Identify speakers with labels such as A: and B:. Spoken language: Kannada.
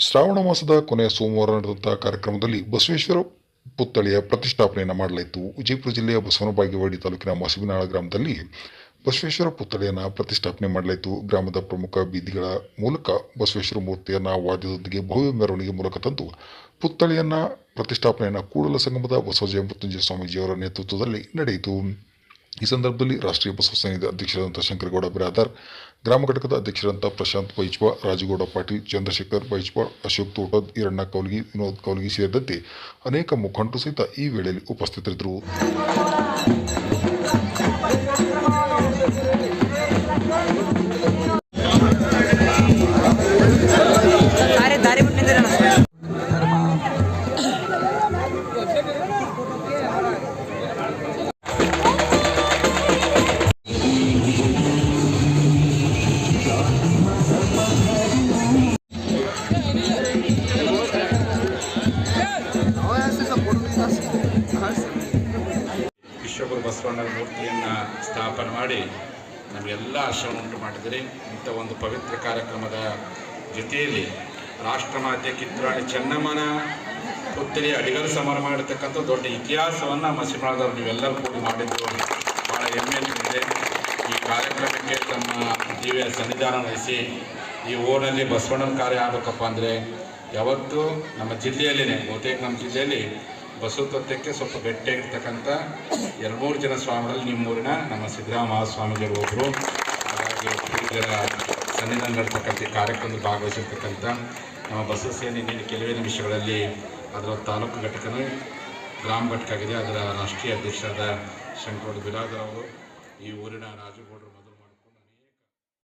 A: ಶ್ರಾವಣ ಮಾಸದ ಕೊನೆಯ ಸೋಮವಾರ ನಡೆದಂತಹ ಕಾರ್ಯಕ್ರಮದಲ್ಲಿ ಬಸವೇಶ್ವರ ಪುತ್ಥಳಿಯ ಪ್ರತಿಷ್ಠಾಪನೆಯನ್ನು ಮಾಡಲಾಯಿತು. ವಿಜಯಪುರ ಜಿಲ್ಲೆಯ ಬಸವನ ಬಾಗೇವಾಡಿ ತಾಲೂಕಿನ ಮಸಬಿನಾಳ ಗ್ರಾಮದಲ್ಲಿ ಬಸವೇಶ್ವರ ಪುತ್ಥಳಿಯನ್ನು ಪ್ರತಿಷ್ಠಾಪನೆ ಮಾಡಲಾಯಿತು. ಗ್ರಾಮದ ಪ್ರಮುಖ ಬೀದಿಗಳ ಮೂಲಕ ಬಸವೇಶ್ವರ ಮೂರ್ತಿಯನ್ನು ವಾದ್ಯದೊಂದಿಗೆ ಭವ್ಯ ಮೆರವಣಿಗೆ ಮೂಲಕ ತಂದು ಪುತ್ಥಳಿಯನ್ನು ಪ್ರತಿಷ್ಠಾಪನೆಯನ್ನು ಕೂಡಲ ಸಂಗಮದ ಬಸವಜಯ ಮೃತ್ಯುಂಜಯ ಸ್ವಾಮೀಜಿಯವರ ನೇತೃತ್ವದಲ್ಲಿ ನಡೆಯಿತು. ಈ ಸಂದರ್ಭದಲ್ಲಿ ರಾಷ್ಟ್ರೀಯ ಬಸವ ಸೈನ್ಯದ ಅಧ್ಯಕ್ಷರಾದಂಥ ಶಂಕರಗೌಡ ಬಿರಾದಾರ್, ಗ್ರಾಮ ಘಟಕದ ಅಧ್ಯಕ್ಷರಾದಂಥ ಪ್ರಶಾಂತ್ ಬೈಚ್ವಾಳ್, ರಾಜಗೌಡ ಪಾಟೀಲ್, ಚಂದ್ರಶೇಖರ್ ಬೈಚ್ವಾಳ್, ಅಶೋಕ್ ತೋಟದ್, ಈರಣ್ಣ ಕೌಲ್ಗಿ, ವಿನೋದ್ ಕೌಲ್ಗಿ ಸೇರಿದಂತೆ ಅನೇಕ ಮುಖಂಡರು ಸಹಿತ ಈ ವೇಳೆಯಲ್ಲಿ ಉಪಸ್ಥಿತರಿದ್ದರು.
B: ವಿಶ್ವಗುರು ಬಸವಣ್ಣರ ಮೂರ್ತಿಯನ್ನು ಸ್ಥಾಪನೆ ಮಾಡಿ ನಮಗೆಲ್ಲ ಆಶ್ರಮ ಉಂಟು ಮಾಡಿದರೆ ಇಂಥ ಒಂದು ಪವಿತ್ರ ಕಾರ್ಯಕ್ರಮದ ಜೊತೆಯಲ್ಲಿ ರಾಷ್ಟ್ರಮಾತೆ ಕಿತ್ತೂರಾಣಿ ಚೆನ್ನಮ್ಮನ ಪುತ್ಥಳಿ ಅಡಿಗರು ಸಮಾರಂಭ ಮಾಡಿರ್ತಕ್ಕಂಥ ದೊಡ್ಡ ಇತಿಹಾಸವನ್ನು ಮಸಿಮಾಳದವರು ನೀವೆಲ್ಲರೂ ಕೂಡಿ ಮಾಡಿದ್ದು ಭಾಳ ಹೆಮ್ಮೆಯಿದೆ. ಈ ಕಾರ್ಯಕ್ರಮಕ್ಕೆ ತಮ್ಮ ದಿವ್ಯ ಸನ್ನಿಧಾನ ವಹಿಸಿ ಈ ಊರಿನಲ್ಲಿ ಬಸವಣ್ಣನ ಕಾರ್ಯ ಆಗಬೇಕಪ್ಪ ಅಂದರೆ ಯಾವತ್ತೂ ನಮ್ಮ ಜಿಲ್ಲೆಯಲ್ಲಿನೇ ಬಹುತೇಕ ನಮ್ಮ ಜಿಲ್ಲೆಯಲ್ಲಿ ಬಸವ ತತ್ವಕ್ಕೆ ಸ್ವಲ್ಪ ಗಟ್ಟಿಯಾಗಿರ್ತಕ್ಕಂಥ 2-3 ಜನ ಸ್ವಾಮಿಗಳಲ್ಲಿ ನಿಮ್ಮೂರಿನ ನಮ್ಮ ಸಿದ್ದರಾಮ ಸ್ವಾಮೀಜಿಯವರು ಒಬ್ಬರು. ಹಾಗಾಗಿ ಪೂಜ್ಯರ ಸನ್ನಿಧಾನ ನಡೆತಕ್ಕಂಥ ಕಾರ್ಯಕ್ರಮದಲ್ಲಿ ಭಾಗವಹಿಸಿರ್ತಕ್ಕಂಥ ನಮ್ಮ ಬಸವ ಸೇನೆ ಕೆಲವೇ ನಿಮಿಷಗಳಲ್ಲಿ ಅದರ ತಾಲೂಕು ಘಟಕನೂ ಗ್ರಾಮ ಘಟಕ ಆಗಿದೆ. ಅದರ ರಾಷ್ಟ್ರೀಯ ಅಧ್ಯಕ್ಷರಾದ ಶಂಕರಗೌಡ ಬಿರಾದಾರ್ ಅವರು, ಈ ಊರಿನ ರಾಜಗೌಡರು